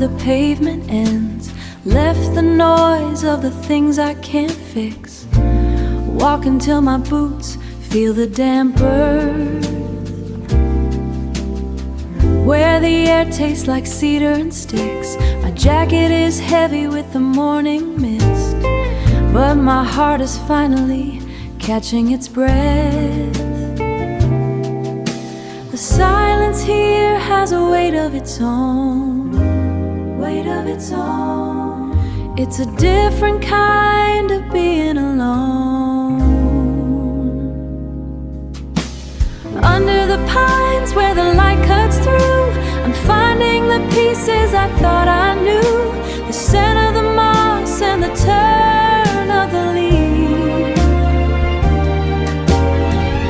the pavement ends, left the noise of the things I can't fix. Walk until my boots feel the damp earth, where the air tastes like cedar and sticks. My jacket is heavy with the morning mist, but my heart is finally catching its breath. The silence here has a weight of its own, weight of its own. It's a different kind of being alone. Under the pines where the light cuts through, I'm finding the pieces I thought I knew. The scent of the moss and the turn of the leaf,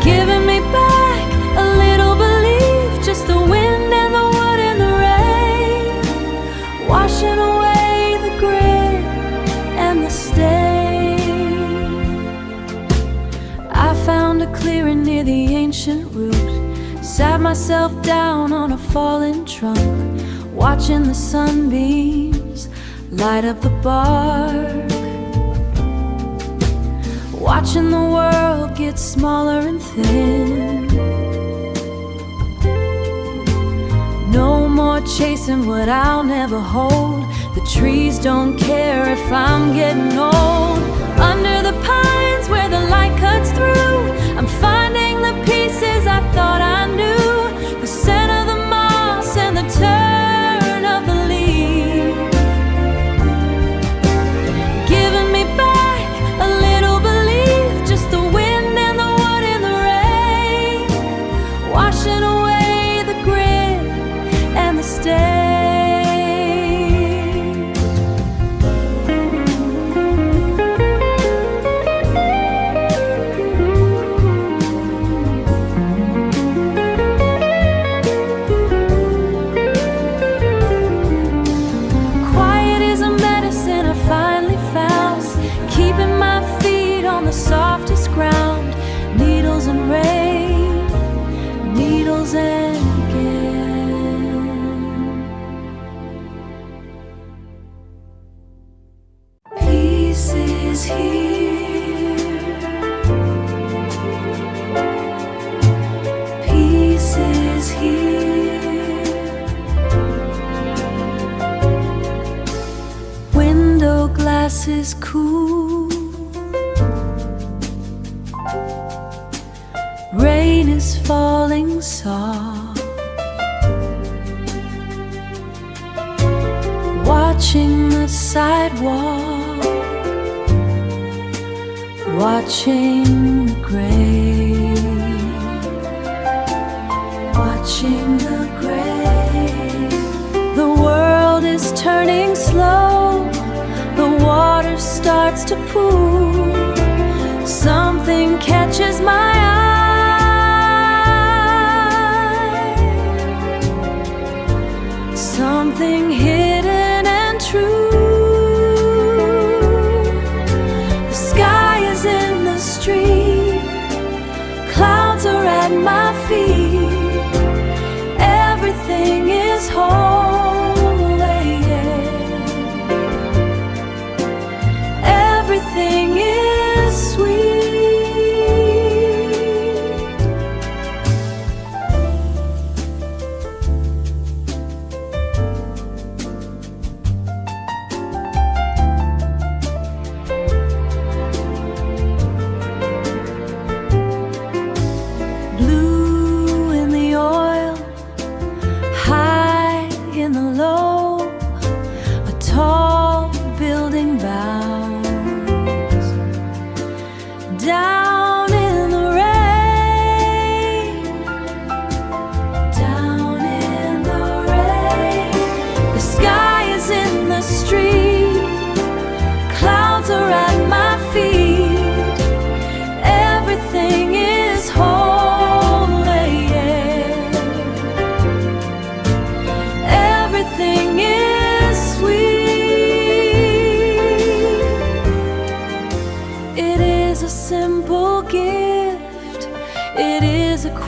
giving me back a little belief. Just the wind and the wood and the rain, washing away the grit and the stain. I found a clearing near the ancient root, sat myself down on a fallen trunk, watching the sunbeams light up the bark, watching the world get smaller and thin. No more chasing what I'll never hold. The trees don't care if I'm getting old. Under the pines where the light cuts through, I'm finding the pieces I thought I knew. The scent of the moss and the turn of the leaf, giving me back a little belief. Just the wind and the wood and the rain, washing away the grit and the stain. Softest ground, needles and rain, needles and again. Pieces here, pieces here. Window glasses cool, rain is falling soft, watching the sidewalk, watching the gray, watching the gray. The world is turning slow, the water starts to pool. Something catches my eye, something hidden and true. The sky is in the street, clouds are at my feet. Everything is holy, everything is sweet.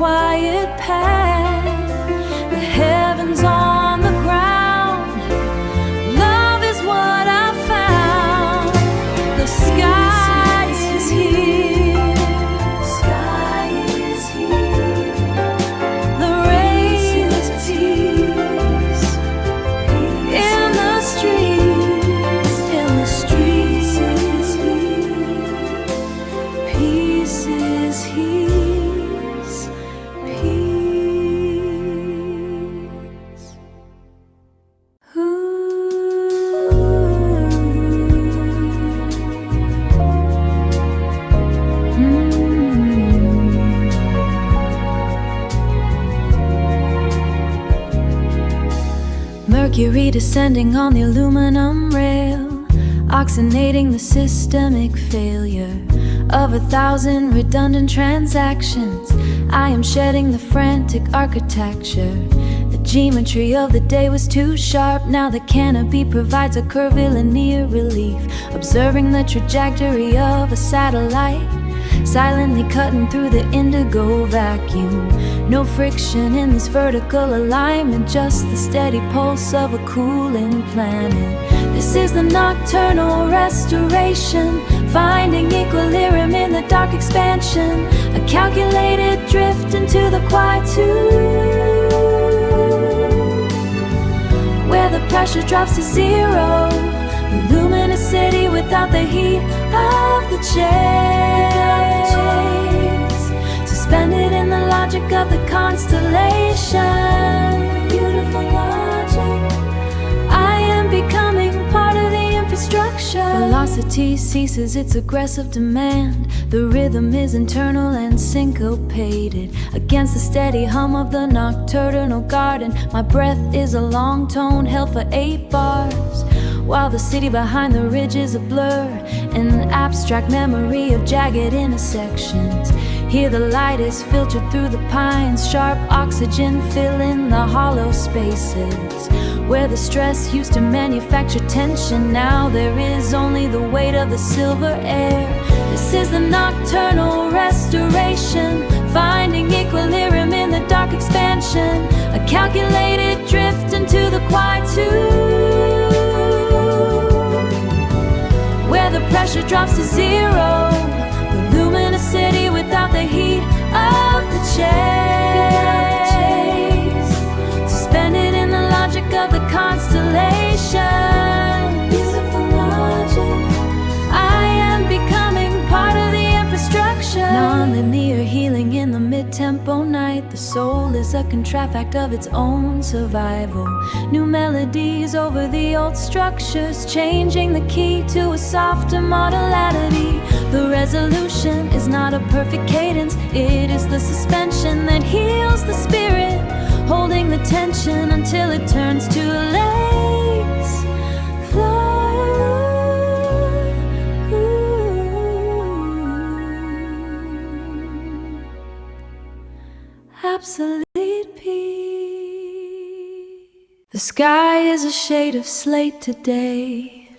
quiet path. The heavens on the ground, Mercury descending on the aluminum rail, oxygenating the systemic failure of 1,000 redundant transactions. I am shedding the frantic architecture. The geometry of the day was too sharp. Now the canopy provides a curvilinear relief, observing the trajectory of a satellite, silently cutting through the indigo vacuum. No friction in this vertical alignment, just the steady pulse of a cooling planet. This is the Nocturnal Restoration, finding equilibrium in the dark expansion, a calculated drift into the quietude, where the pressure drops to zero, a luminous city without the heat of the chase, suspended in the logic of the constellation. Beautiful logic. I am becoming part of the infrastructure. Velocity ceases its aggressive demand. The rhythm is internal and syncopated against the steady hum of the nocturnal garden. My breath is a long tone held for 8 bars, while the city behind the ridge is a blur, an abstract memory of jagged intersections. Here the light is filtered through the pines, sharp oxygen filling the hollow spaces. Where the stress used to manufacture tension, now there is only the weight of the silver air. This is the Nocturnal Restoration, finding equilibrium in the dark expansion, a calculated drift into the quietude, where the pressure drops to zero, the luminous city without the heat of the chase, suspended in the logic of the constellation. Beautiful logic. I am becoming part of the infrastructure. Non-linear healing in the mid-tempo night. The soul is a contrafact of its own survival. New melodies over the old structures, changing the key to a softer modality. The resolution is not a perfect cadence, it is the suspension that heals the spirit, holding the tension until it turns to lace. Absolute peace. The sky is a shade of slate today,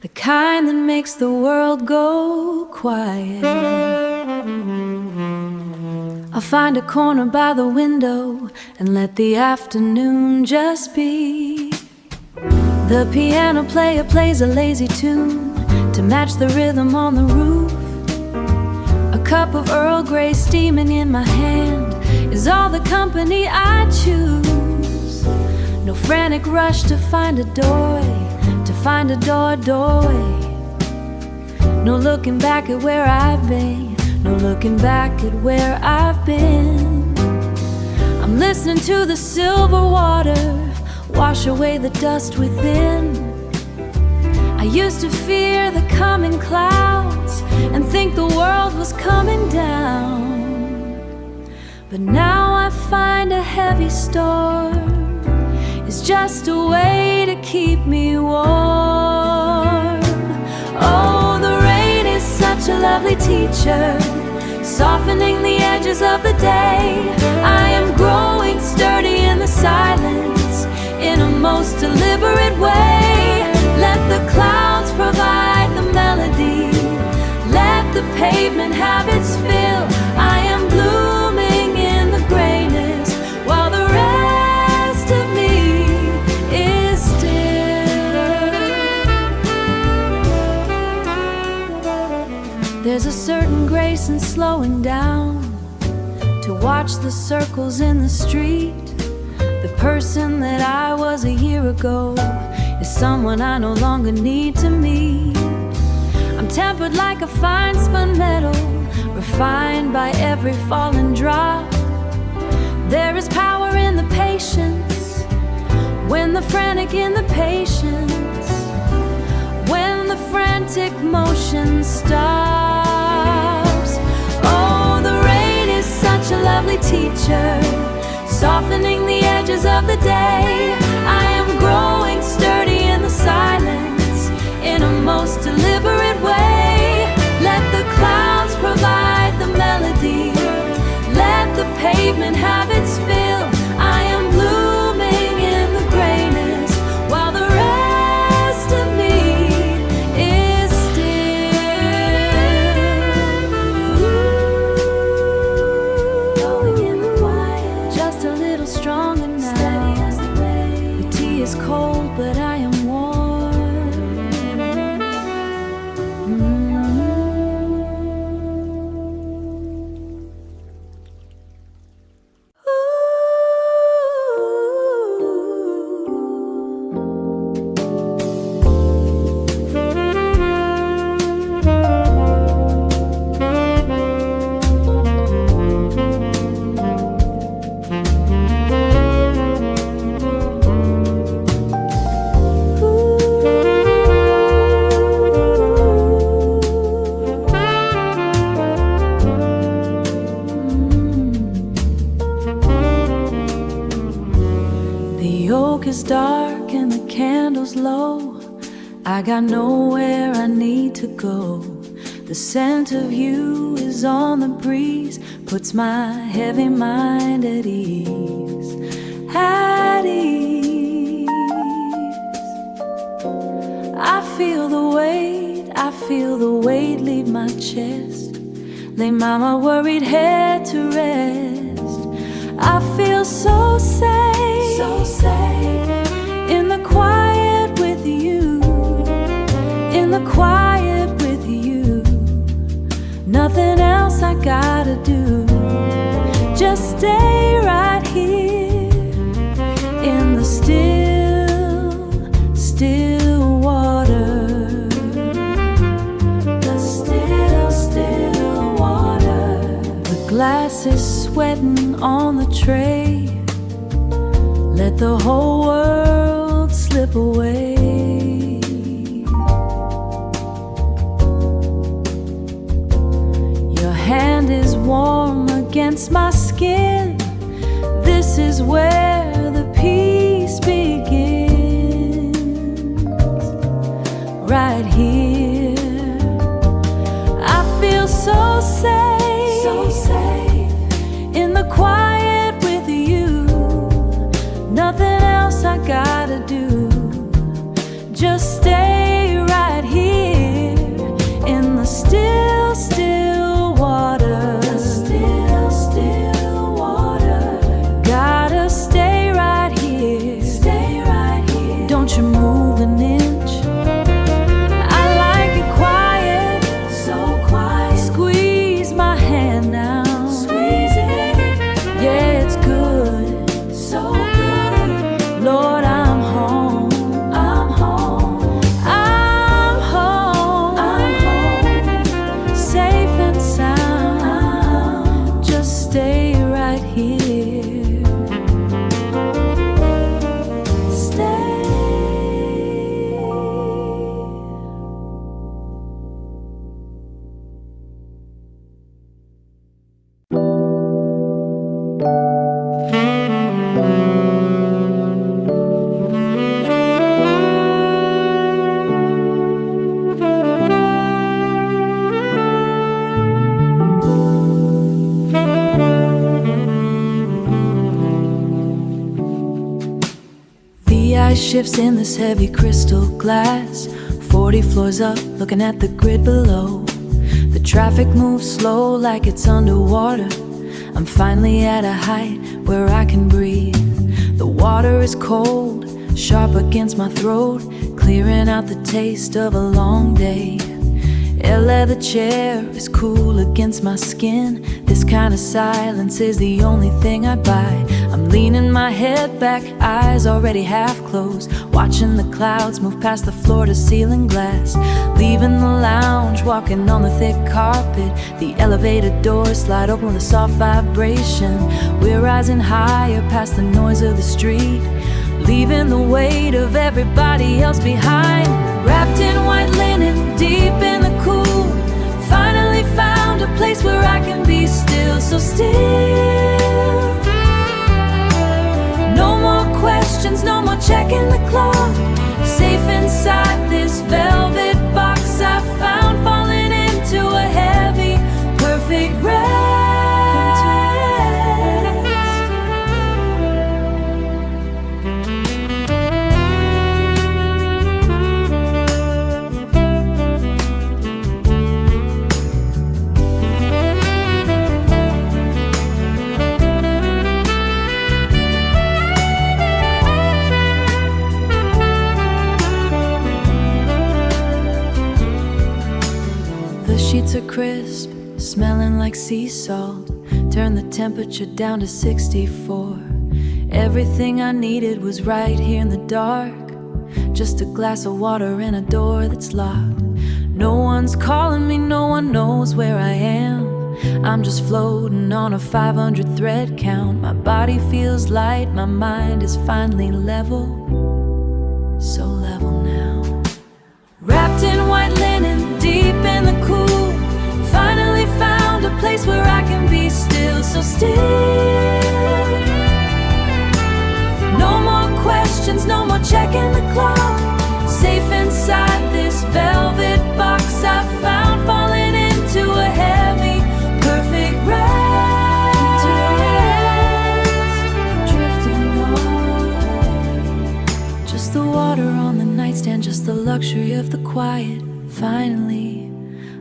the kind that makes the world go quiet. I'll find a corner by the window and let the afternoon just be. The piano player plays a lazy tune to match the rhythm on the roof. A cup of Earl Grey steaming in my hand is all the company I choose. No frantic rush to find a doorway, doorway. No looking back at where I've been, no looking back at where I've been. I'm listening to the silver water wash away the dust within. I used to fear the coming clouds and think the world was coming down, but now I find a heavy storm is just a way to keep me warm. Oh, the rain is such a lovely teacher, softening the edges of the day. I am growing sturdy in the silence, in a most deliberate way. Let the clouds provide the melody, let the pavement have its fill. I am blooming in the grayness, while the rest of me is still. There's a certain grace in slowing down to watch the circles in the street. The person that I was a year ago is someone I no longer need to meet. I'm tempered like a fine spun metal, refined by every fallen drop. There is power in the patience, when the frantic in the patience, when the frantic motion stops. Oh, the rain is such a lovely teacher, softening the edges of the day. I am growing I got nowhere I need to go. The scent of you is on the breeze, puts my heavy mind at ease, at ease. I feel the weight leave my chest, lay my worried head to rest. I feel so safe, in the quiet with you, in the quiet with you. Nothing else I gotta do, just stay right here in the still, still water. The still, still water. The glass is sweating on the tray, let the whole world slip away. Hand is warm against my skin. This is where the peace begins, right here. I feel so safe, in the quiet with you. Nothing else I gotta do, just stay right here in the still, still water. The still, still water. Gotta stay right here. Stay right here. Don't you move an inch. I like it quiet, so quiet. Squeeze my hand now. Squeeze it. Yeah, it's good, so good. Lord, I'm home. I'm home. I'm home. I'm home. Safe and sound. Just stay right here. Stay. The ice shifts in this heavy crystal glass. 40 floors up, looking at the grid below. The traffic moves slow like it's underwater. I'm finally at a height where I can breathe. The water is cold, sharp against my throat, clearing out the taste of a long day. Air leather chair is cool against my skin. This kind of silence is the only thing I buy. I'm leaning my head back, eyes already half closed, watching the clouds move past the floor to ceiling glass. Leaving the lounge, walking on the thick carpet. The elevator doors slide open with a soft vibration. We're rising higher past the noise of the street, leaving the weight of everybody else behind. Wrapped in white linen, deep in the cool, finally found a place where I can be still, so still. No more questions, no more checking the clock. Safe inside this velvet box I found, falling into a heavy, perfect rest. The sheets are crisp, smelling like sea salt. Turn the temperature down to 64. Everything I needed was right here in the dark. Just a glass of water and a door that's locked. No one's calling me, no one knows where I am. I'm just floating on a 500 thread count. My body feels light, my mind is finally level. So level now. Wrapped in white linen, deep in the cool, finally found a place where I can be still, so still. No more questions, no more checking the clock. Safe inside quiet. Finally,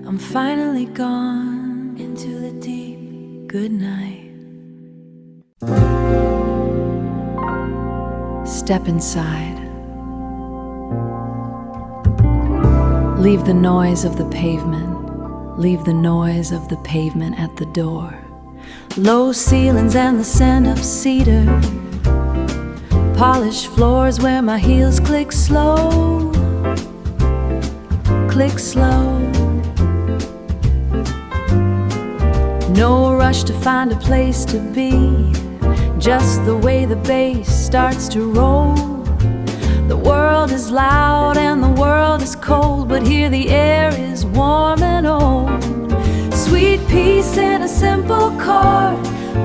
I'm finally gone into the deep good night. Step inside. Leave the noise of the pavement. Leave the noise of the pavement at the door. Low ceilings and the scent of cedar. Polished floors where my heels click slow. Click slow. No rush to find a place to be. Just the way the bass starts to roll. The world is loud and the world is cold, but here the air is warm and old. Sweet peace in a simple chord.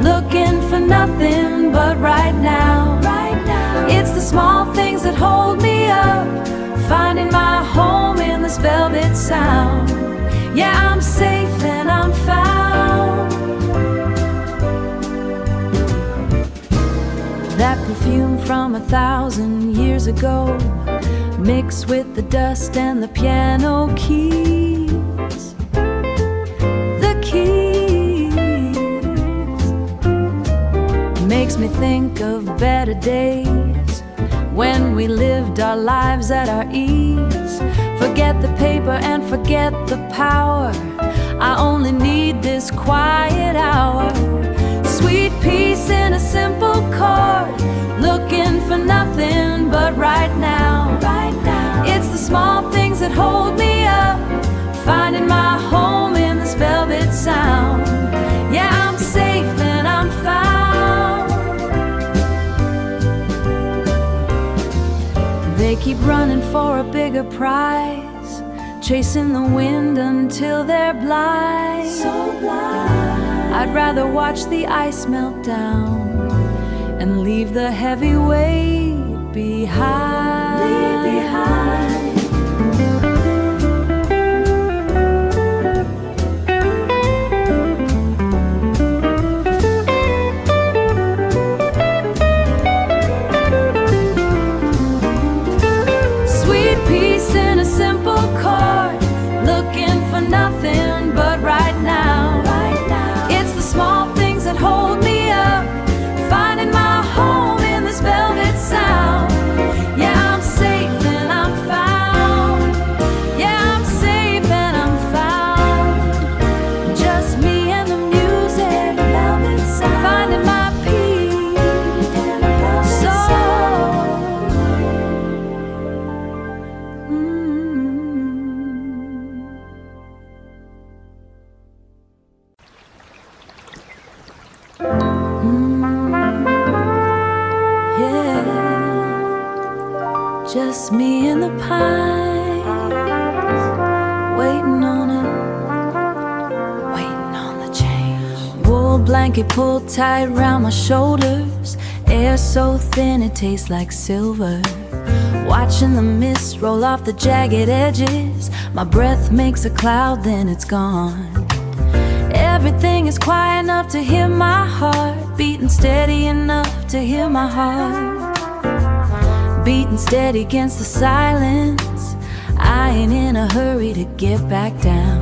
Looking for nothing but right now. It's the small things that hold me up. Finding my home in this velvet sound. Yeah, I'm safe and I'm found. That perfume from 1,000 years ago, mixed with the dust and the piano keys. The keys makes me think of better days when we lived our lives at our ease. Forget the paper and forget the power. I only need this quiet hour. Sweet peace in a simple chord. Looking for nothing but right now. It's the small things that hold me up. Finding my home in this velvet sound. Yeah, I'm safe and I'm found. They keep running for a bigger prize, chasing the wind until they're blind. So blind. I'd rather watch the ice melt down and leave the heavy weight behind. Leave behind. Sweet peace in a simple chord. Looking for nothing but right now. It's the small things that hold me up. Finding my home in this velvet sound. Yeah, I'm safe and I'm found. Yeah, I'm safe and I'm found. Just me and the music, velvet sound. Finding my peace in a velvet sound. Just me and the pines, waiting on the change. Wool blanket pulled tight round my shoulders. Air so thin it tastes like silver. Watching the mist roll off the jagged edges. My breath makes a cloud, then it's gone. Everything is quiet enough to hear my heart, beating steady enough to hear my heart. Beating steady against the silence. I ain't in a hurry to get back down.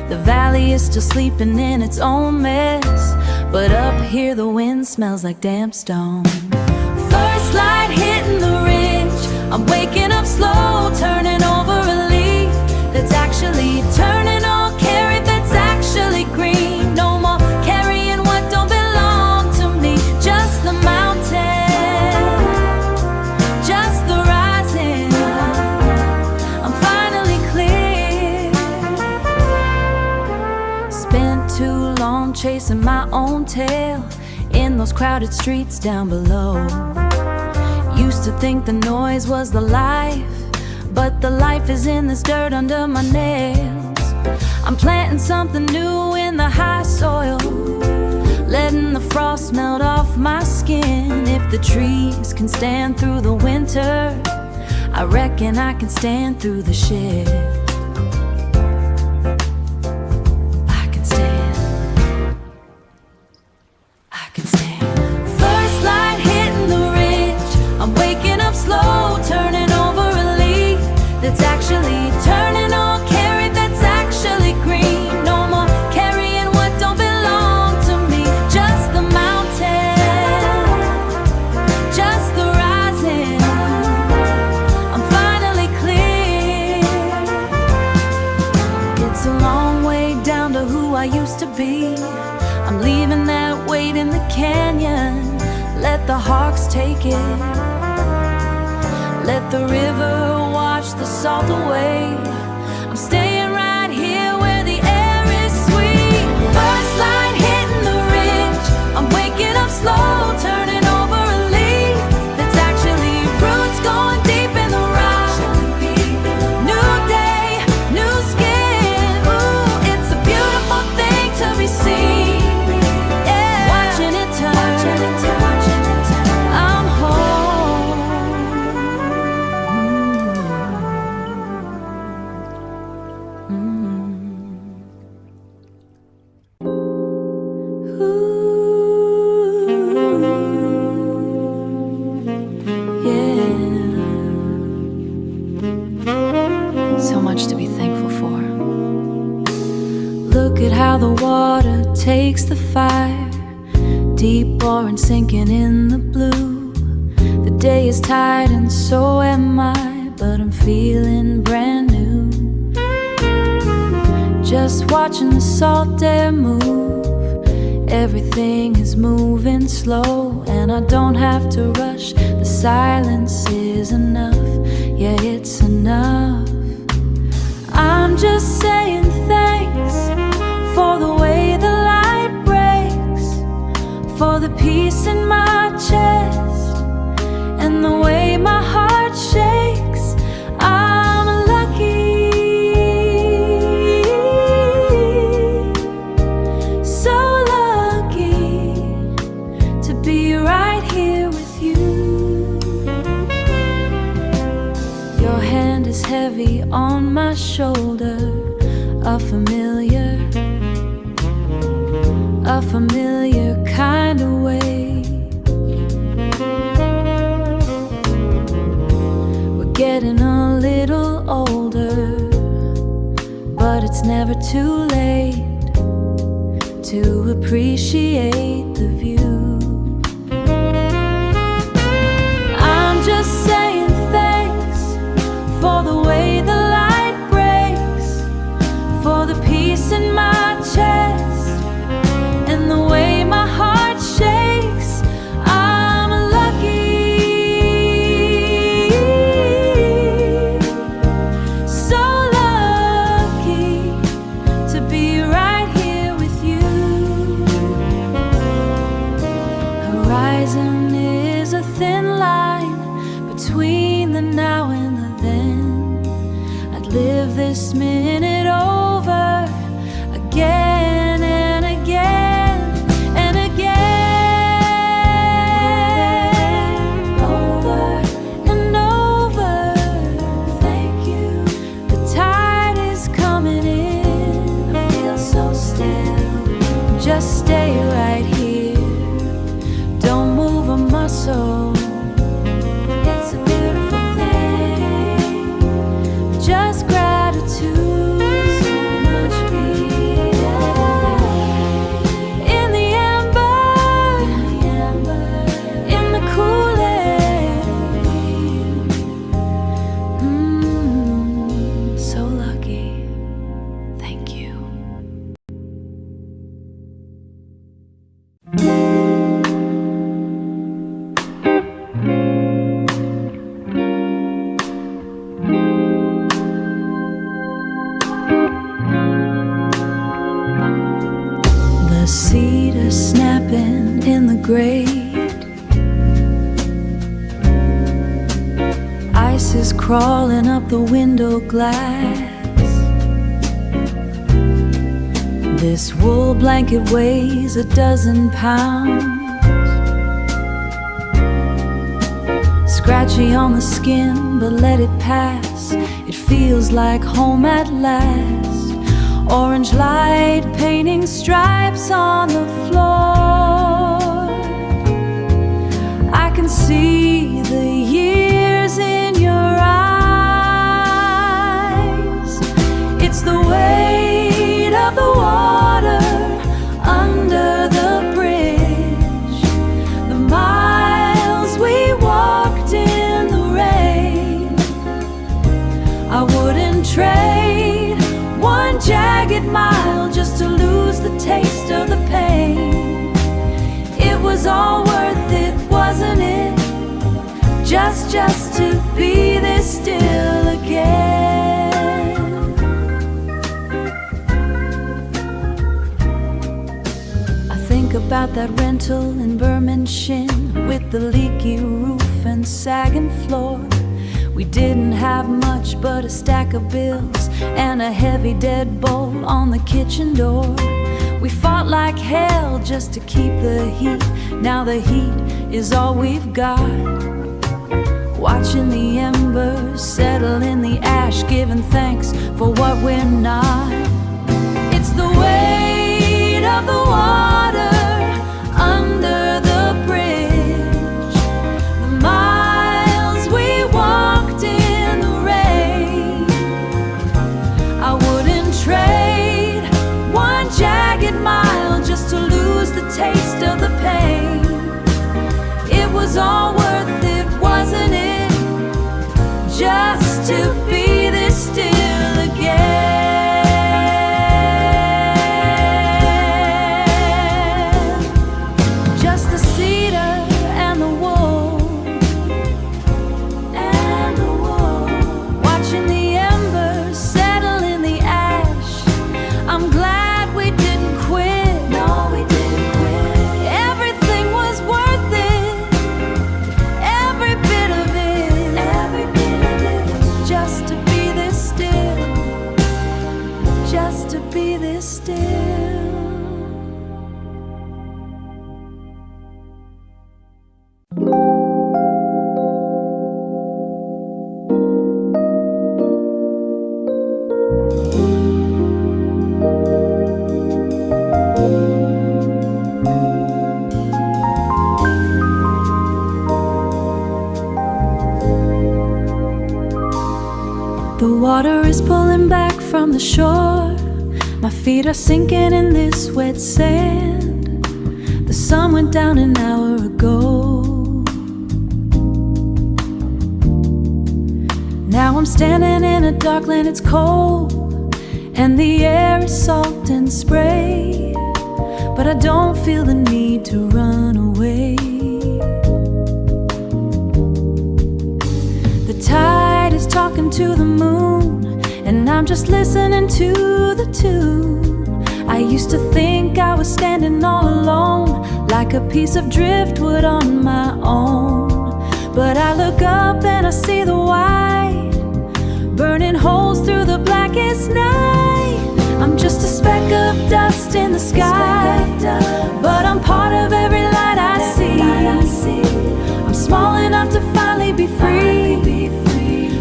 The valley is still sleeping in its own mess, but up here the wind smells like damp stone. First light hitting the ridge. I'm waking up slow, turning over a leaf that's actually turning all carrot that's actually green. No more carrying what don't belong to me. Just the mountain. Chasing my own tail in those crowded streets down below. Used to think the noise was the life, but the life is in this dirt under my nails. I'm planting something new in the high soil, letting the frost melt off my skin. If the trees can stand through the winter, I reckon I can stand through the shift. Slow, turning over a leaf that's actually turning. used to be. I'm leaving that weight in the canyon. Let the hawks take it. Let the river wash the salt away. I'm staying right here where the air is sweet. First light hitting the ridge. I'm waking up slow, turning over a leaf. That's actually roots going deep in the rock. New day, new skin. Ooh, it's a beautiful thing to be seen. Yeah. Watching it turn. I'm home. So much to be thankful for. Look at how the water takes the fire, deep boring, sinking in the blue. The day is tired and so am I, but I'm feeling brand new. Just watching the salt air move. Everything is moving slow, and I don't have to rush. The silence is enough, yeah, it's enough. I'm just saying thanks for the way the light breaks, for the peace in my chest, and the way my heart shakes. I'm lucky, so lucky to be right here with you. Your hand is heavy on my shoulder, a familiar kind of way. We're getting a little older, but it's never too late to appreciate the view. I'm just saying thanks for the way the light breaks, for the peace in my chest, and the way my heart shakes. I'm lucky, so lucky to be right here with you. Horizon is a thin line between the now and the then. I'd live this minute over again and again and again, over and over. Thank you. The tide is coming in. I feel so still. Just stay right here. Don't move a muscle. It's a beautiful thing. Just gratitude. So much peace. In the amber, in the cool air. So lucky. Thank you. The cedar snapping in the grate. Ice is crawling up the window glass. This wool blanket weighs a dozen pounds. Scratchy on the skin, but let it pass. It feels like home at last. Orange light painting stripes on the floor. I can see the years in your eyes. It's the weight of the water under the bridge, the miles we walked in the rain. I wouldn't trade one jagged mile just to lose all worth it, wasn't it? Just to be this still again. I think about that rental in Bermondshin with the leaky roof and sagging floor. We didn't have much but a stack of bills and a heavy deadbolt on the kitchen door. We fought like hell just to keep the heat. Now the heat is all we've got. Watching the embers settle in the ash, giving thanks for what we're not. It's the weight of the water under the bridge, the miles we walked in the rain. I wouldn't trade one jagged mile just to lose the taste of the pain. It was all worth it, wasn't it? Just to be this still again. Just the cedar and the wool, watching the embers settle in the ash. I'm glad we didn't quit. No, we didn't quit. Everything was worth it, every bit of it, every bit of it. Just to be this still, just to be this still. The water is pulling back from the shore. My feet are sinking in this wet sand. The sun went down an hour ago. Now I'm standing in a dark land, it's cold, and the air is salt and spray. But I don't feel the need to run away. The tide is talking to the moon, and I'm just listening to the tune. I used to think I was standing all alone, like a piece of driftwood on my own. But I look up and I see the white, burning holes through the blackest night. I'm just a speck of dust in the sky, but I'm part of every light I see. I'm small enough to finally be free.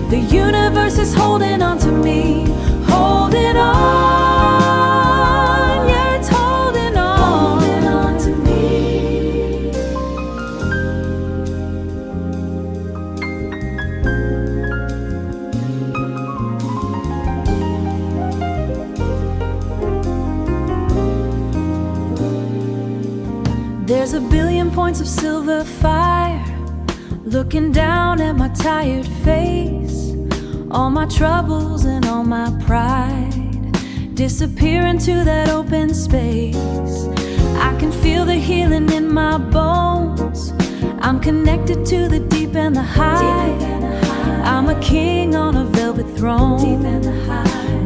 The universe is holding on to me, holding on. Yeah, it's holding on to me. There's a billion points of silver fire looking down at my tired face. All my troubles and all my pride disappear into that open space. I can feel the healing in my bones. I'm connected to the deep and the high. I'm a king on a velvet throne.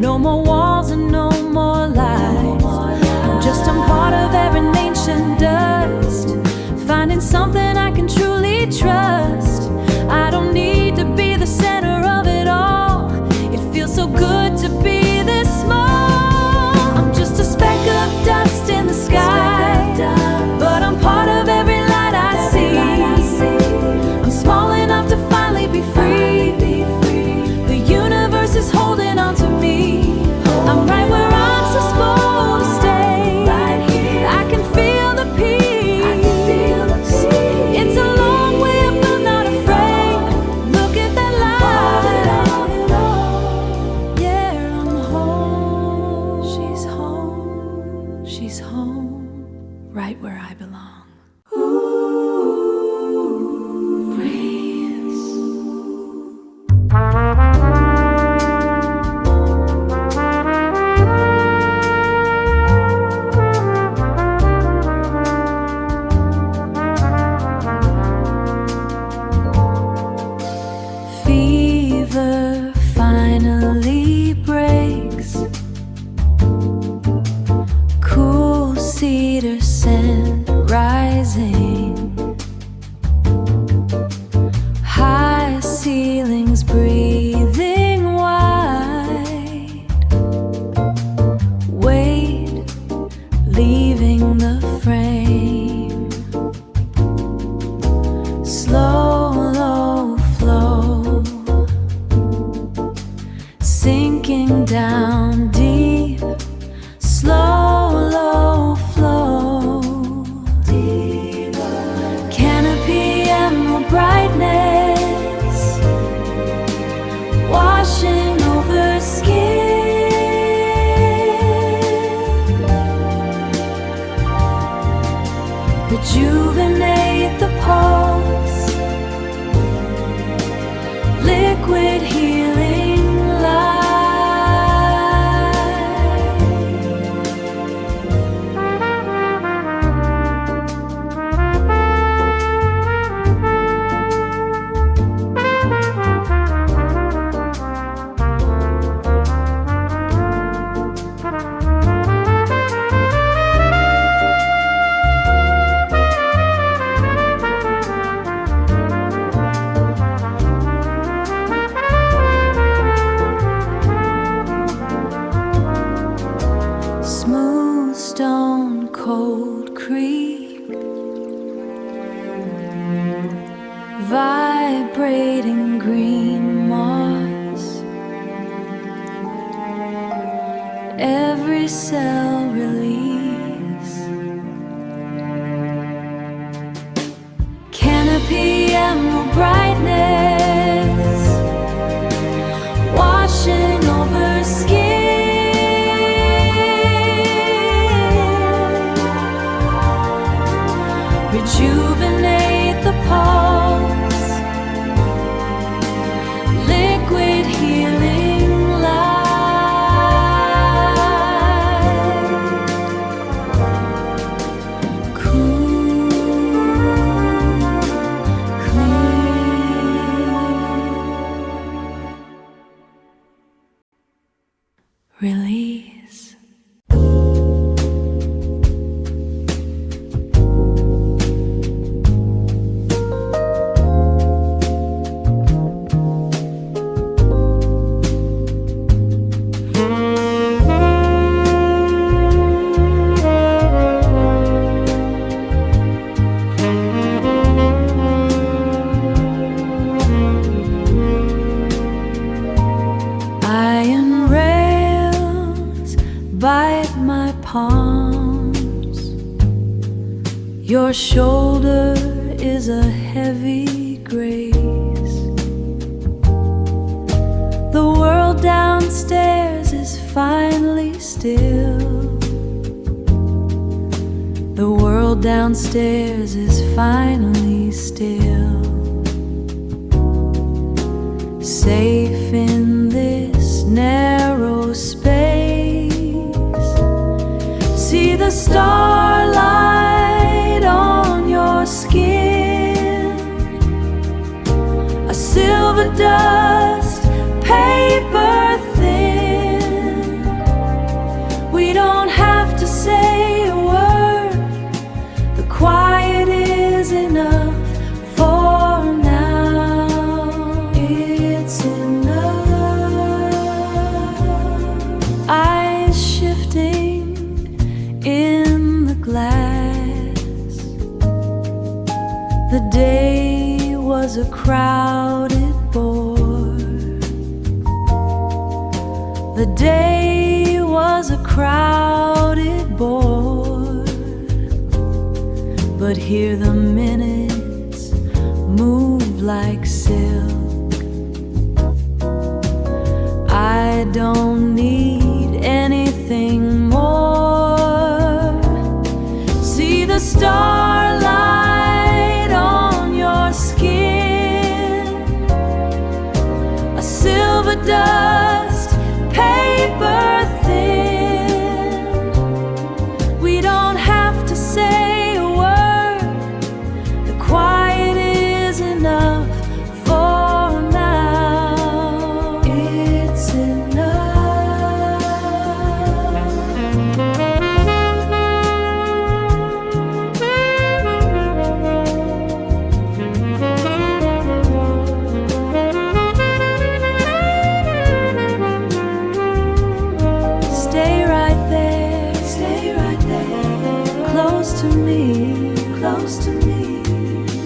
No more walls and no more lies. I'm part of every ancient dust, finding something I can truly trust. I don't need to be the center of it all. It feels so good to be this small. I'm just a speck of dust in the sky, but I'm part of every light I see. I'm small enough to finally be free. The universe is holding on to me. I'm right where I'm supposed to stay. I can feel the peace. It's a long way up but not every cell release. Canopy emerald brightness washing over skin. Rejuvenate the pulse, liquid healing light. Cool, clean, release. Iron rails bite my palms. Your shoulder is a heavy grace. The world downstairs is finally still. The world downstairs is finally still. Safe in this narrow space. See the starlight on your skin. A silver dust, paper thin. We don't have to say a word. The quiet is enough for now. It's enough. Eyes shifting in the glass. The day was a crowded board. The day was a crowded board. But here the minutes move like silk. I don't need anything more. See the starlight on your skin. A silver dust, paper thin. We don't have to say a word. The quiet is enough for now. It's stay right there, close to me,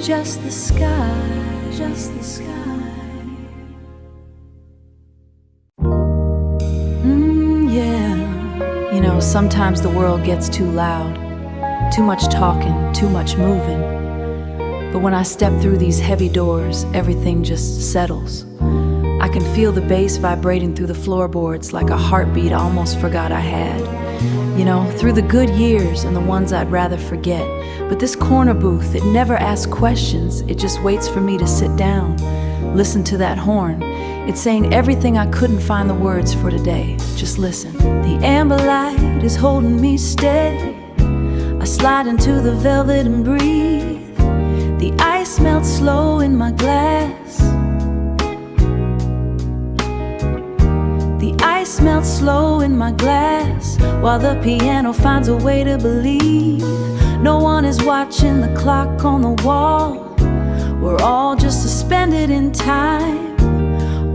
just the sky, yeah. You know, sometimes the world gets too loud, too much talking, too much moving. But when I step through these heavy doors, everything just settles. I can feel the bass vibrating through the floorboards like a heartbeat I almost forgot I had. You know, through the good years and the ones I'd rather forget. But this corner booth, it never asks questions. It just waits for me to sit down, listen to that horn. It's saying everything I couldn't find the words for today. Just listen. The amber light is holding me steady. I slide into the velvet and breathe. The ice melts slow in my glass. The ice melts slow in my glass, while the piano finds a way to believe. No one is watching the clock on the wall. We're all just suspended in time,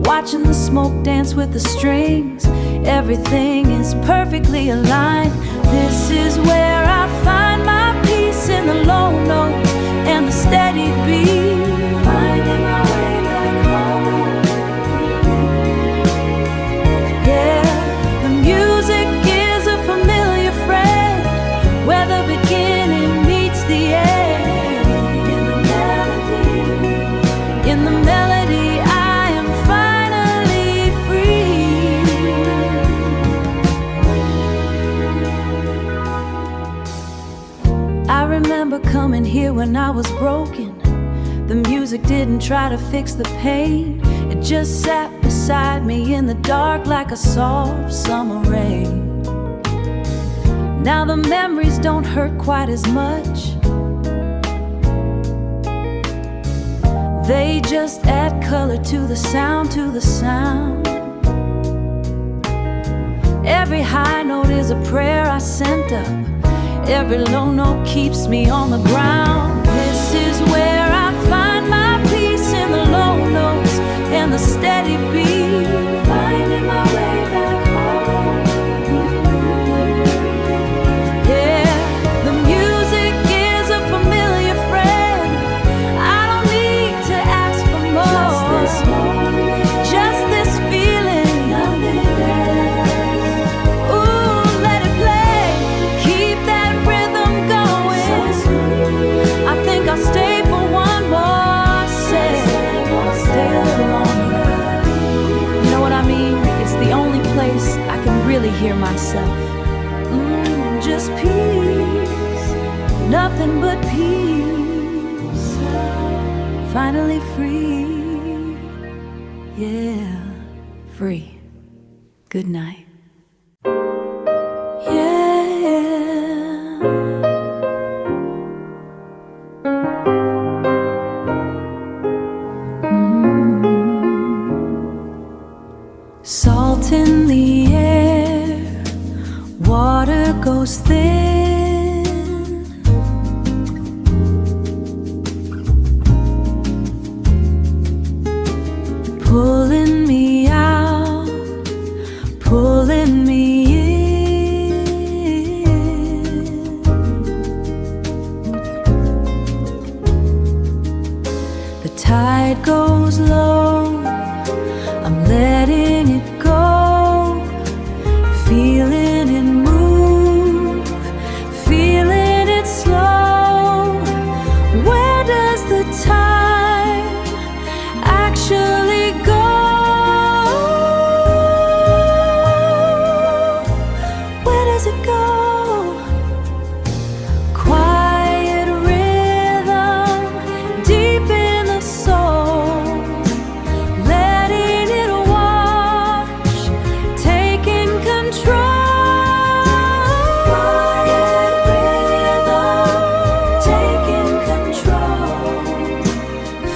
watching the smoke dance with the strings. Everything is perfectly aligned. This is where I find my peace, in the low notes and the steady beat. Finding my way back home. Yeah, the music remember coming here when I was broken. The music didn't try to fix the pain. It just sat beside me in the dark like a soft summer rain. Now the memories don't hurt quite as much. They just add color to the sound, to the sound. Every high note is a prayer I sent up. Every low note keeps me on the ground. This is where I find my peace, in the low notes and the steady beat. Finding my way back home. Yeah, the music is a familiar friend. I don't need to ask for more. Just this moment, just this feeling. Nothing else. Ooh, let it play. Keep that rhythm going. So sweet. I think I'll stay for one more set. Stay a little longer. You know what I mean? It's the only place I can really hear myself. Just peace, nothing but peace. Finally free, yeah, free. Good night. Salt in the air, water goes thin. Pulling me out, pulling me in. The tide goes low, I'm letting it go. Feeling it move, feeling it slow. Where does the time actually go? Where does it go? Quiet rhythm, deep in the soul. Letting it wash, taking control. Quiet rhythm, taking control.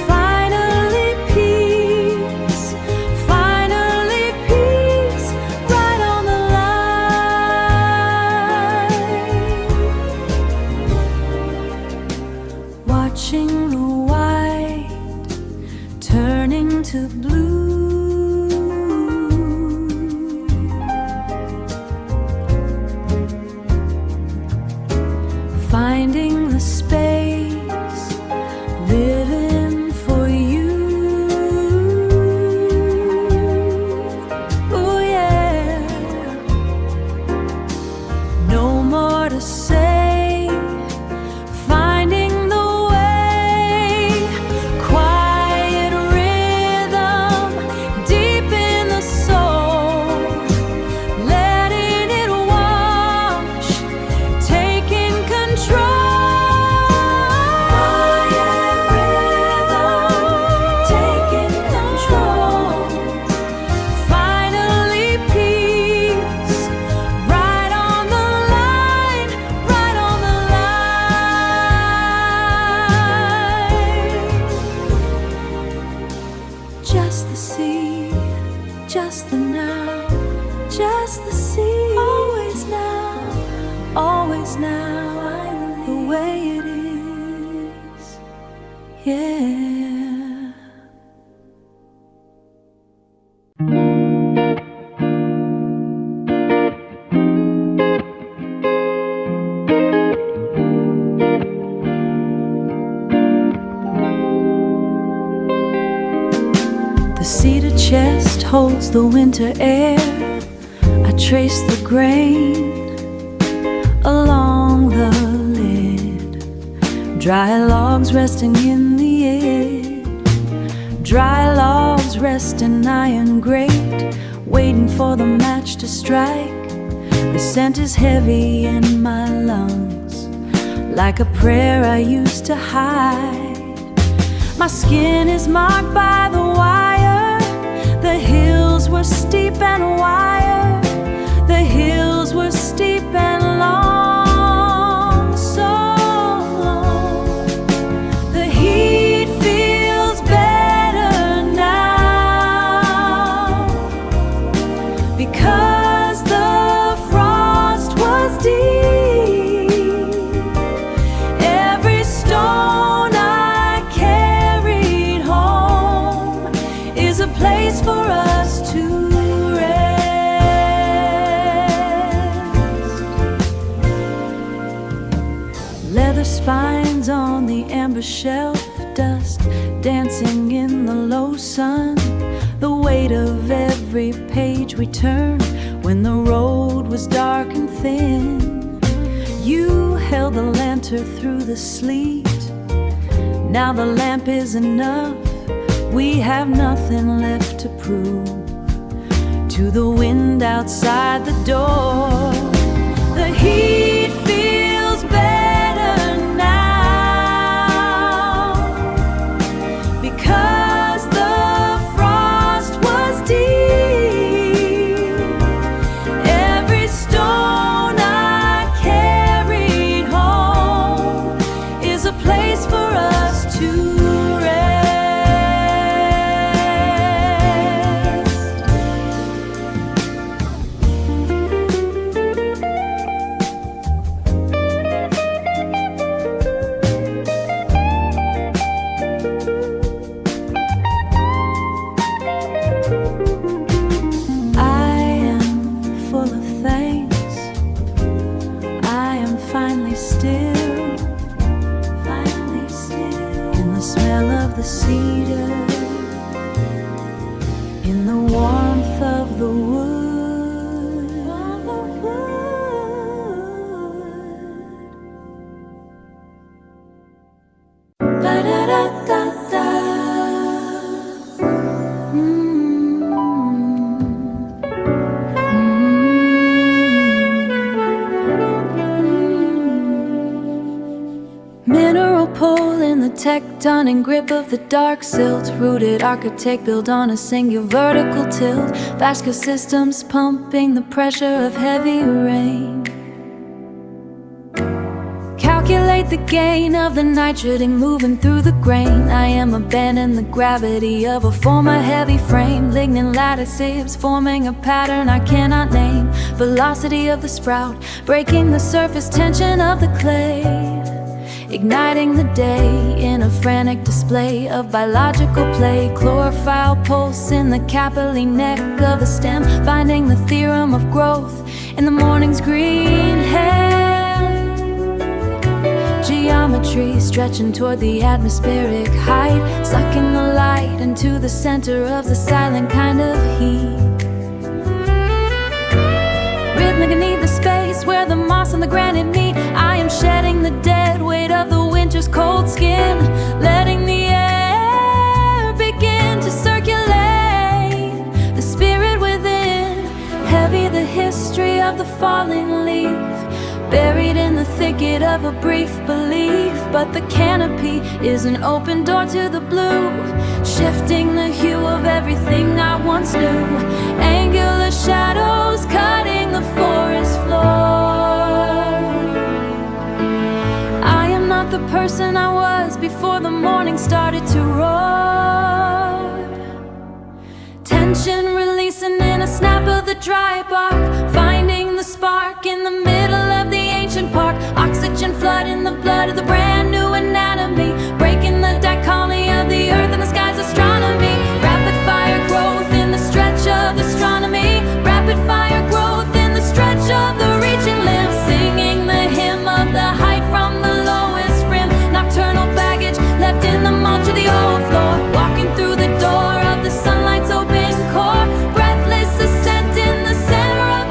Finally peace, right on the line. Watching the white turning to blue. Finding the space, living for you. Oh yeah. No more to say. Finding the way. Quiet rhythm, deep in the soul. Letting it wash, taking control. Quiet rhythm, taking control. Finally peace, right on the line, right on the line. Just the sea, just the now, just the sea. Always now, the way it is, yeah. The cedar chest holds the winter air. I trace the grain along the lid. Dry logs resting in the air. Dry logs rest in iron grate, waiting for the match to strike. The scent is heavy in my lungs, like a prayer I used to hide. My skin is marked by the wire. The hills were steep and wire. The hills were steep and long, so long. The heat feels better now because the frost was deep. Every stone I carried home is a place for us to spines on the amber shelf, dust dancing in the low sun, the weight of every page we turned when the road was dark and thin. You held the lantern through the sleet. Now the lamp is enough. We have nothing left to prove to the wind outside the door. The heat feels better now because the frost was deep. Every stone I carried home is a place for us to cedar, in the warmth of the wood. Ba-da-da-da-da. Mineral pole in the tectonic grip of the dark silt, rooted architect built on a single vertical tilt, vascular systems pumping the pressure of heavy rain. Calculate the gain of the nitrogen moving through the grain. I am abandoning the gravity of a former heavy frame. Lignin lattices forming a pattern I cannot name. Velocity of the sprout breaking the surface tension of the clay, igniting the day in a frantic display of biological play. Chlorophyll pulse in the capillary neck of the stem, finding the theorem of growth in the morning's green hair. Geometry stretching toward the atmospheric height, sucking the light into the center of the silent kind of heat. Rhythmic beneath the space where the moss and the granite meet. I am shedding the dead weight of the winter's cold skin, letting the air begin to circulate. The spirit within, heavy the history of the falling leaf, buried in the thicket of a brief belief. But the canopy is an open door to the blue, shifting the hue of everything I once knew. Angular shadows cutting the forest floor. I am not the person I was before the morning started to roar. Tension releasing in a snap of the dry bark, finding the spark in the middle of the ancient park. Oxygen flood in the blood of the brand new anatomy, breaking the dichotomy of the earth and the sky's astronomy. Rapid fire growth in the stretch of astronomy, rapid fire growth in the stretch of the reaching limb, singing the hymn of the height from the lowest rim. Nocturnal baggage left in the mulch of the old floor, walking through the door of the sunlight's open core. Breathless ascent in the center of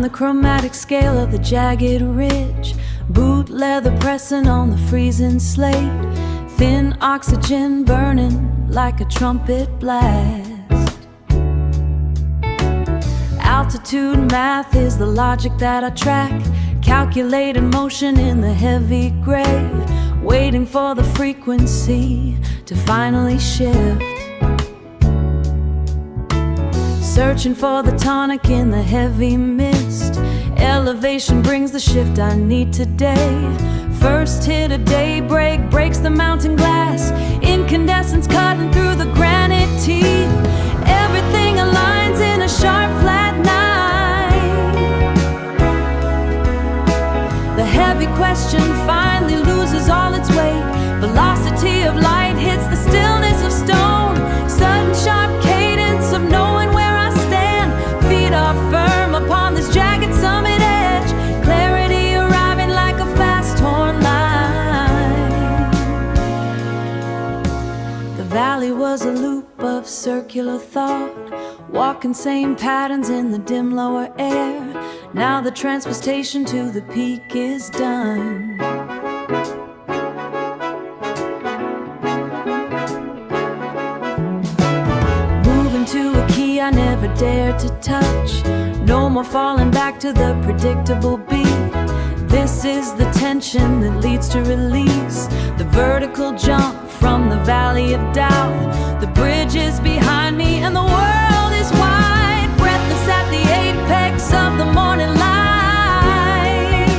the chromatic scale of the jagged ridge, boot leather pressing on the freezing slate, thin oxygen burning like a trumpet blast. Altitude math is the logic that I track, calculated motion in the heavy gray, waiting for the frequency to finally shift. Searching for the tonic in the heavy mist, elevation brings the shift I need today. First hit of daybreak breaks the mountain glass, incandescence cutting through the granite teeth. Everything aligns in a sharp flat night. The heavy question finally loses all its weight. Velocity of light hits the stillness of stone, sudden sharp cadence of knowing where I stand. Feet are firm upon this jagged summit edge, clarity arriving like a fast torn line. The valley was a loop of circular thought, walking same patterns in the dim lower air. Now the transportation to the peak is done. Moving to a key I never dared to touch, no more falling back to the predictable beat. This is the tension that leads to release, the vertical jump from the valley of doubt. The bridge is behind me and the world is wide, breathless at the apex of the morning light.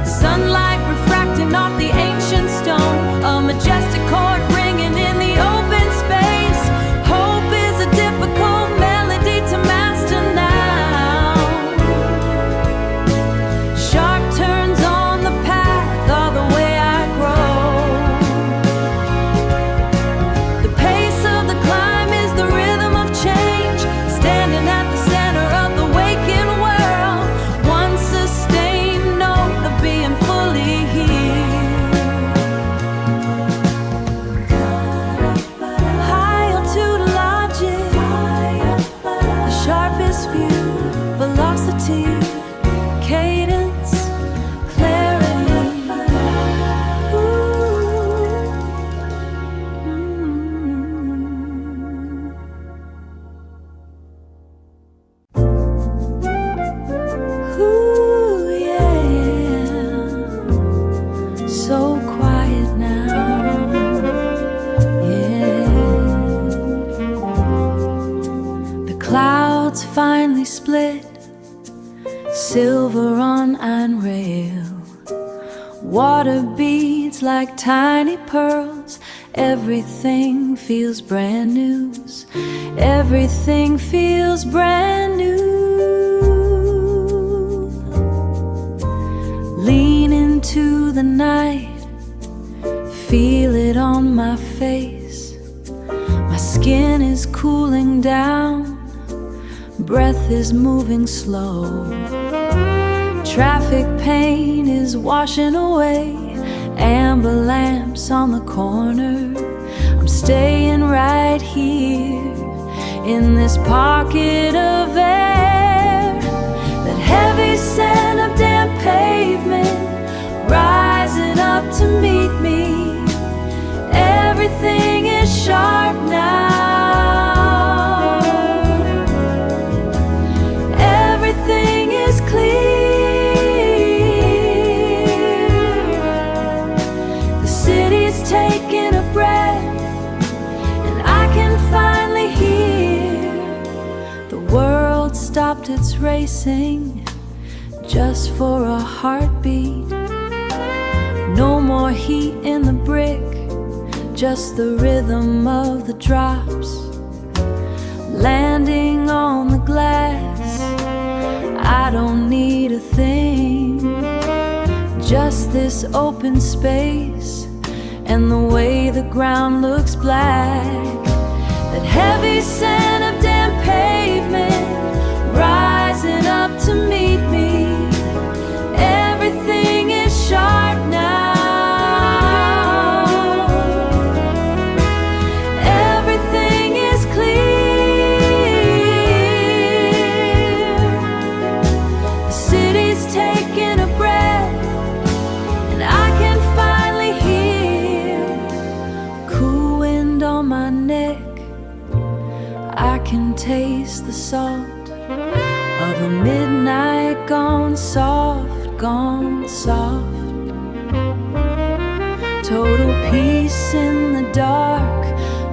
Sunlight refracting off the ancient stone, a majestic chord ringing in the open space. Hope is a difficult melody to master now. Sharp turns on the path are the way I grow. The pace of the climb is the rhythm of change, standing at the center of the waking world, one sustained note of being fully here. High altitude logic, the sharpest view, velocity, cadence, clarity. Ooh, yeah, so quiet now. Yeah, the clouds finally split, silver on iron rail. Water beads like tiny pearls. Everything feels brand new. Everything feels brand new. Lean into the night, feel it on my face. My skin is cooling down, breath is moving slow. Traffic pain is washing away, amber lamps on the corner. I'm staying right here in this pocket of air. That heavy scent of damp pavement rising up to meet me. Everything is sharp now. Everything is clear. The city's taking a breath, and I can finally hear the world stopped its racing just for a heartbeat. No more heat in the brick, just the rhythm of the drops landing on the glass. I don't need a thing, just this open space and the way the ground looks black. That heavy scent of damp pavement rising up to meet me. Everything is sharp now. Everything is clear. can taste the salt of a midnight gone soft, gone soft. Total peace in the dark,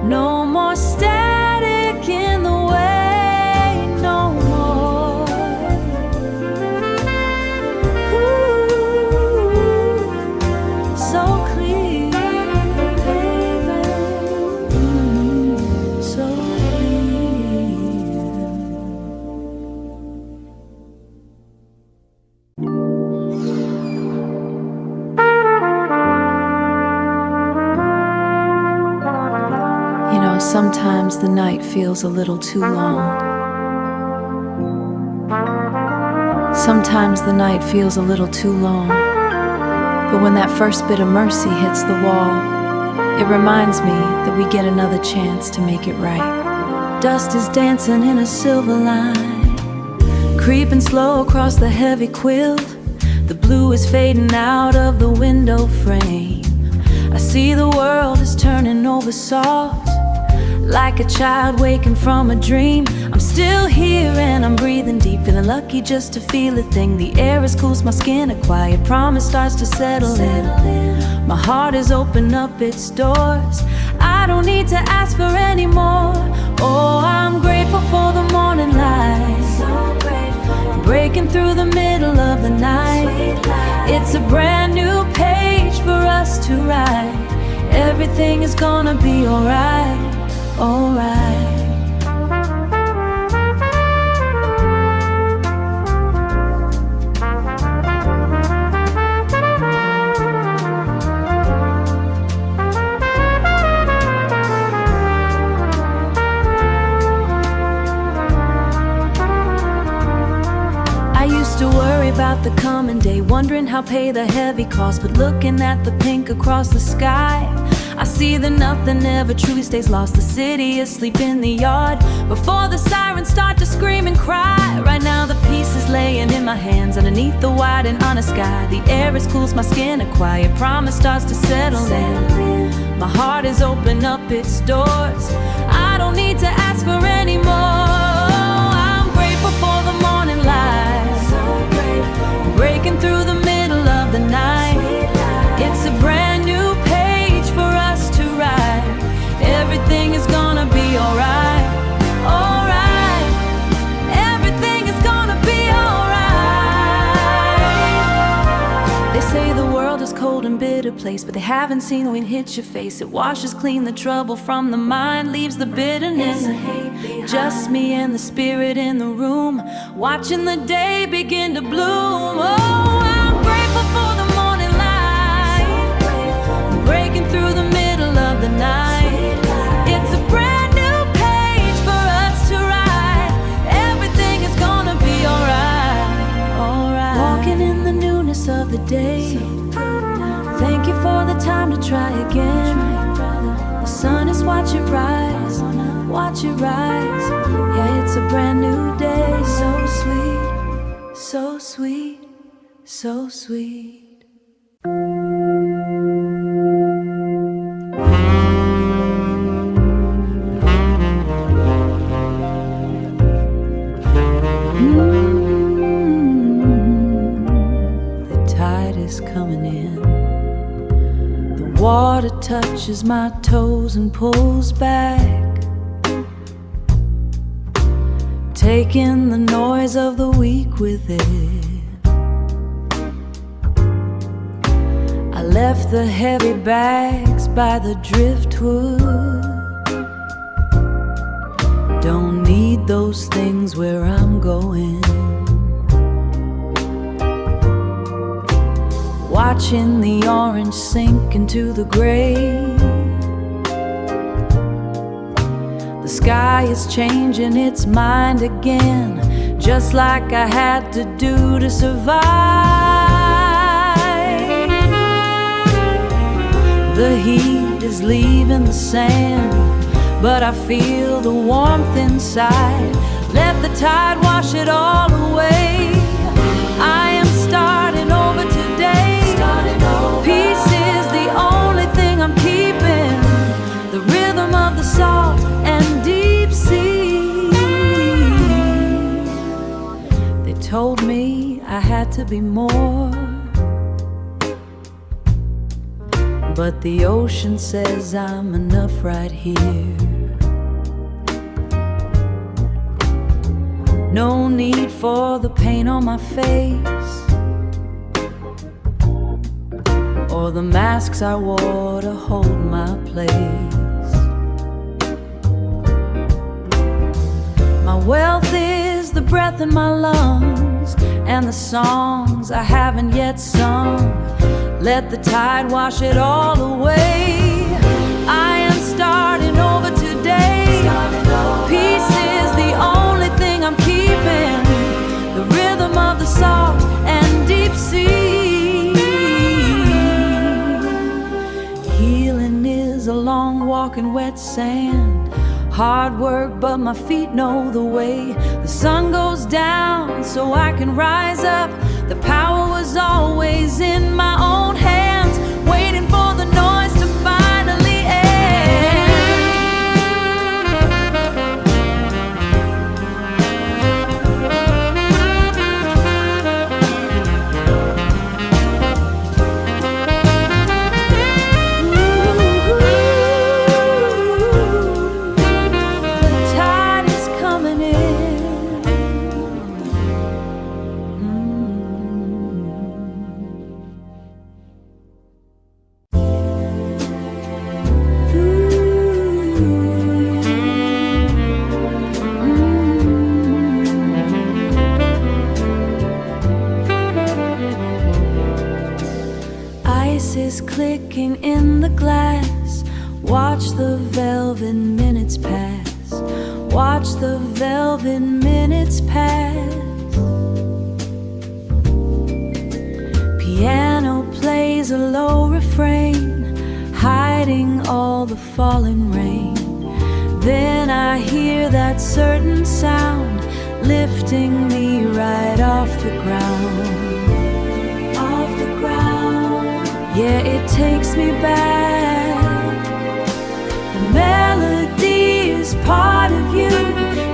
no more static in the way, no more. Ooh, so clear, baby, so sometimes the night feels a little too long. Sometimes the night feels a little too long. But when that first bit of mercy hits the wall, it reminds me that we get another chance to make it right. Dust is dancing in a silver line, creeping slow across the heavy quilt. The blue is fading out of the window frame. I see the world is turning over soft, like a child waking from a dream. I'm still here and I'm breathing deep, feeling lucky just to feel a thing. The air is cool, my skin, a quiet promise starts to settle in. My heart has opened up its doors, I don't need to ask for any more. Oh, I'm grateful for the morning light, so grateful, breaking through the middle of the night. It's a brand new page for us to write. Everything is gonna be alright, alright. I used to worry about the coming day, wondering how pay the heavy cost, but looking at the pink across the sky, I see that nothing ever truly stays lost. The city is asleep in the yard before the sirens start to scream and cry. Right now the peace is laying in my hands underneath the wide and honest sky. The air is cool, my skin, a quiet promise starts to settle in. My heart has opened up its doors, I don't need to ask for any more. I'm grateful for the morning light, so grateful, breaking through the middle of the night. It's a brand new page for us to write. Everything is gonna be alright, alright. Everything is gonna be alright. They say the world is cold and bitter place, but they haven't seen the wind hit your face. It washes clean the trouble from the mind, leaves the bitterness. Just me and the spirit in the room, watching the day begin to bloom. Oh, I'm grateful for the morning light, breaking through the middle of the night. It's a brand new page for us to write. Everything is gonna be alright, alright. Walking in the newness of the day, thank you for the time to try again. The sun is watch it rise, watch it rise. Yeah, it's a brand new day, so sweet, so sweet, so sweet. The tide is coming in. The water touches my toes and pulls back, taking the noise of the week with it. I left the heavy bags by the driftwood. Don't need those things where I'm going. Watching the orange sink into the gray. The sky is changing its mind again, just like I had to do to survive. The heat is leaving the sand, but I feel the warmth inside. Let the tide wash it all away. I am starting over today. Peace is the only thing I'm keeping, the rhythm of the salt and deep sea. I had to be more. But the ocean says I'm enough right here. No need for the paint on my face or the masks I wore to hold my place. My wealth is the breath in my lungs and the songs I haven't yet sung. Let the tide wash it all away. I am starting over today. Peace is the only thing I'm keeping, the rhythm of the salt and deep sea. Healing is a long walk in wet sand. Hard work, but my feet know the way. The sun goes down so I can rise up. The power was always in my own hands, waiting for the noise to finally end. The tide is coming in. Is clicking in the glass. Watch the velvet minutes pass. Watch the velvet minutes pass. Piano plays a low refrain, hiding all the falling rain. Then I hear that certain sound, lifting me right off the ground. Yeah, it takes me back. The melody is part of you.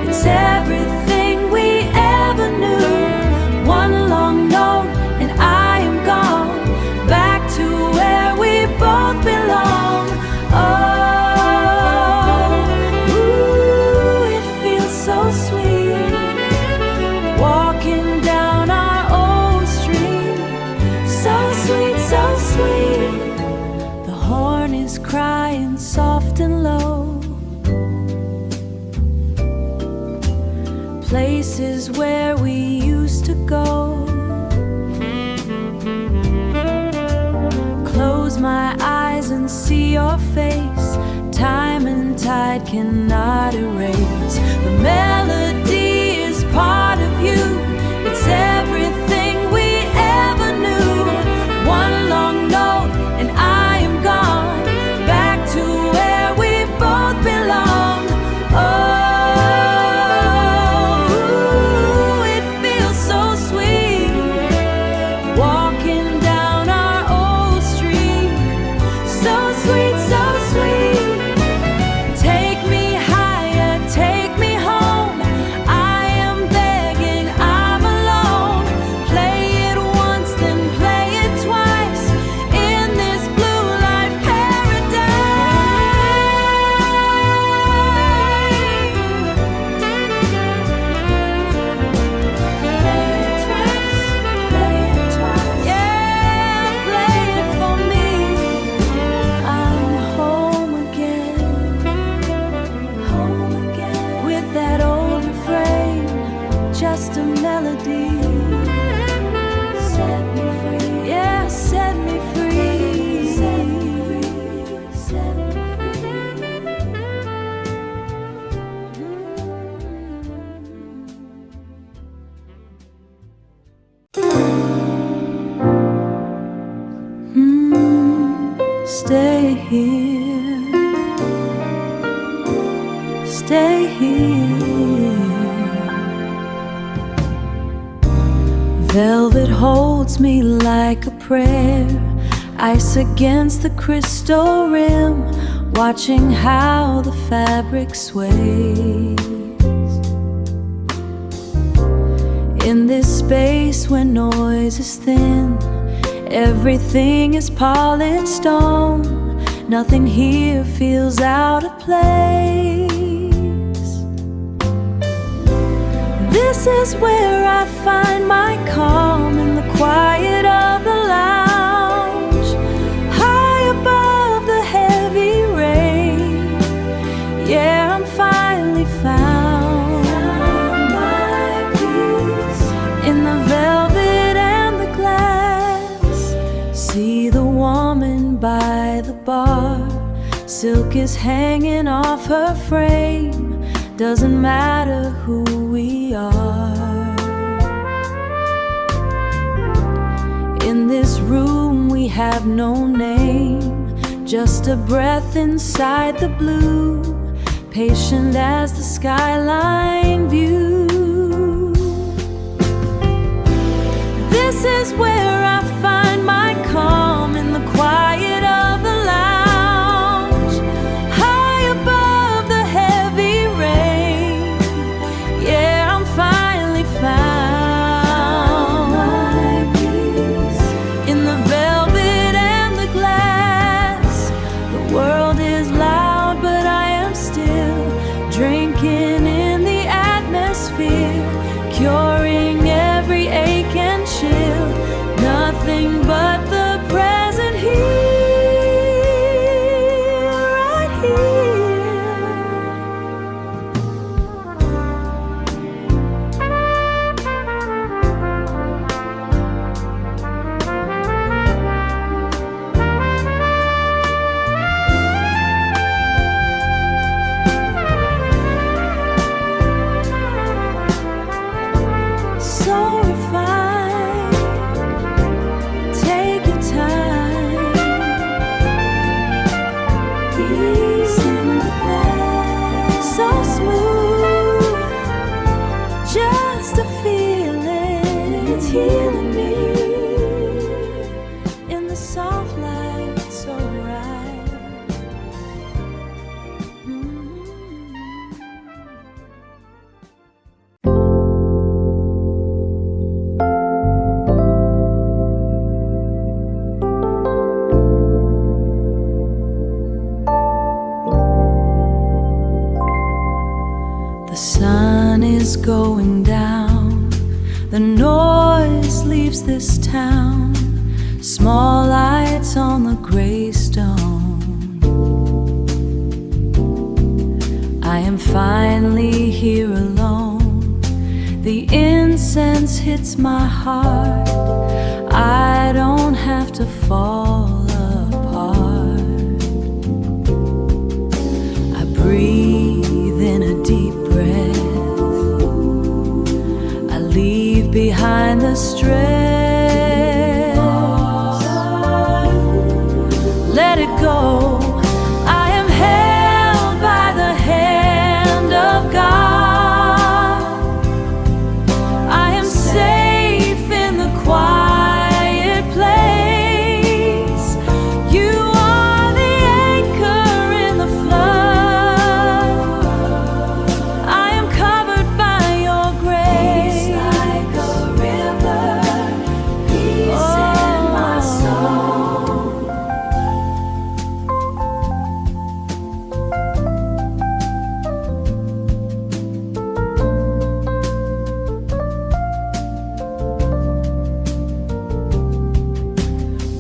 It's everything we ever knew. One long note and I am gone, back to where we both belong. Oh, ooh, it feels so sweet, walking down our old street. So sweet, so sweet. The horn is crying soft and low. Places where we used to go. Close my eyes and see your face. Time and tide cannot erase. The melody is part of you. It's everything we ever knew. One long note and I am gone, back to where we both belong. Oh, ooh, it feels so sweet, walking down our old street. So sweet, so sweet. Take me higher, take me home. I am begging, I'm alone. Play it once, then play it twice. In this blue light paradise. Play it twice. Yeah, play it for me. I'm home again, with that old refrain, just a melody. Set me free, yeah, set me free. Set me free, set me free. Stay here, stay here. Velvet holds me like a prayer, ice against the crystal rim, watching how the fabric sways. In this space where noise is thin, everything is polished stone. Nothing here feels out of place. This is where I find my calm, in the quiet of the lounge, high above the heavy rain. Yeah, I'm finally found my peace in the velvet and the glass. See the woman by the bar, silk is hanging off her frame. Doesn't matter who we are. In this room we have no name, just a breath inside the blue, patient as the skyline view. This is where I find my calm, in the quiet of the lounge, high above the heavy rain. Yeah, I'm finally found my peace in the velvet and the glass. The world is loud, but I am still drinking in the atmosphere, curing every ache and chill. Nothing but the present here, right so refined. Take your time. Peace in the glass, so smooth, just a feeling. It's healing me in the soft light, so right. The sun is going down, the noise leaves this town, small lights on the gray stone. I am finally here alone, the incense hits my heart, I don't have to fall apart. I breathe in a deep breath, I leave behind the stress. Let it go. I am held by the hand of God. I am safe in the quiet place. You are the anchor in the flood. I am covered by your grace. Peace like a river, peace in my soul.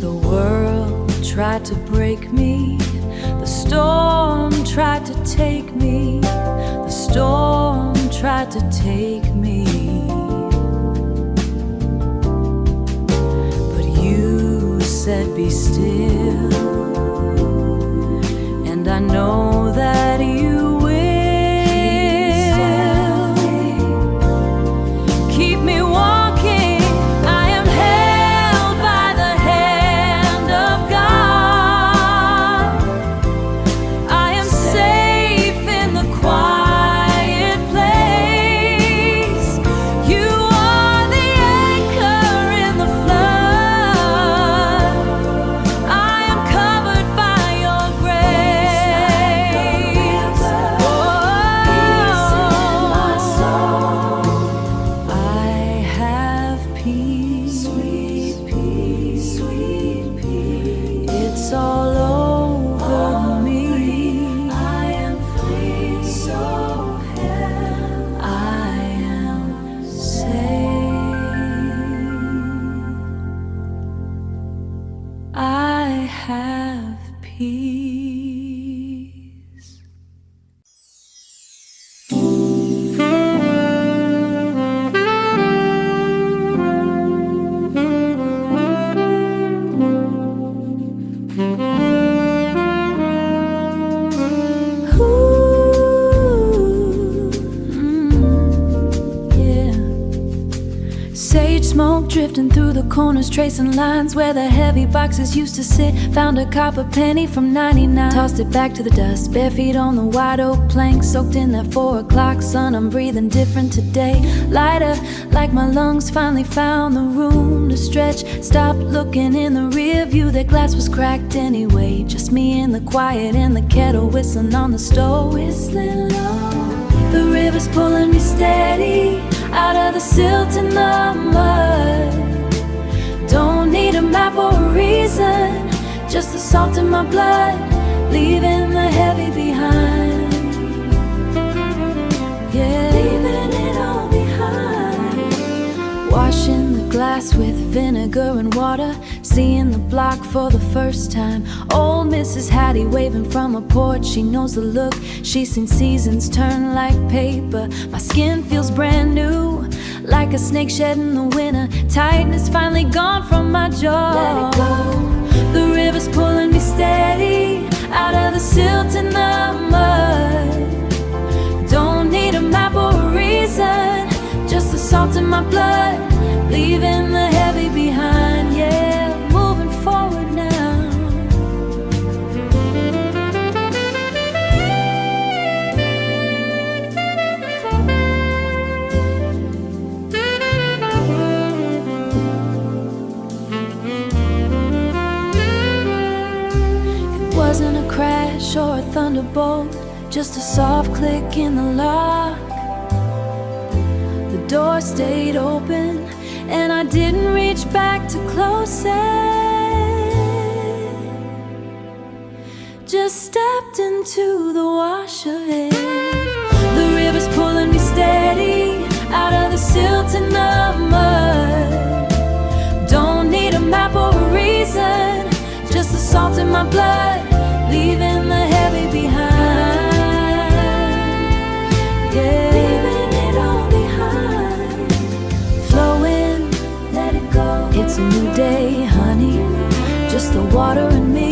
The world tried to break me, the storm tried to take me, the storm tried to take me. But you said be still, and I know that you will. Keep me walking. I am held by the hand of God. I am safe in the quiet place. You are the anchor in the flood. I am covered by your grace. Shifting through the corners, tracing lines where the heavy boxes used to sit. Found a copper penny from 99, tossed it back to the dust. Bare feet on the wide oak plank, soaked in that 4 o'clock sun. I'm breathing different today, lighter, like my lungs finally found the room to stretch. Stopped looking in the rear view, that glass was cracked anyway. Just me in the quiet and the kettle whistling on the stove. Whistling low, the river's pulling me steady out of the silt and the mud. Don't need a map or a reason, just the salt in my blood, leaving the heavy behind. Yeah, leaving it all behind. Washing the glass with vinegar and water, seeing the block for the first time. Old Mrs. Hattie waving from a porch, she knows the look. She's seen seasons turn like paper. My skin feels brand new, like a snake shed in the winter. Tightness finally gone from my jaw. Let it go. The river's pulling me steady out of the silt and the mud. Don't need a map or a reason, just the salt in my blood, leaving the heavy behind. Yeah, moving forward now. It wasn't a crash or a thunderbolt, just a soft click in the lock. The door stayed open and I didn't reach back to close it. Just stepped into the wash of it. The river's pulling me steady out of the silt and the mud. Don't need a map or a reason, just the salt in my blood, leaving the heavy behind. Yeah, leaving it all behind. Flowing, let it go. It's a new day, honey, just the water and me.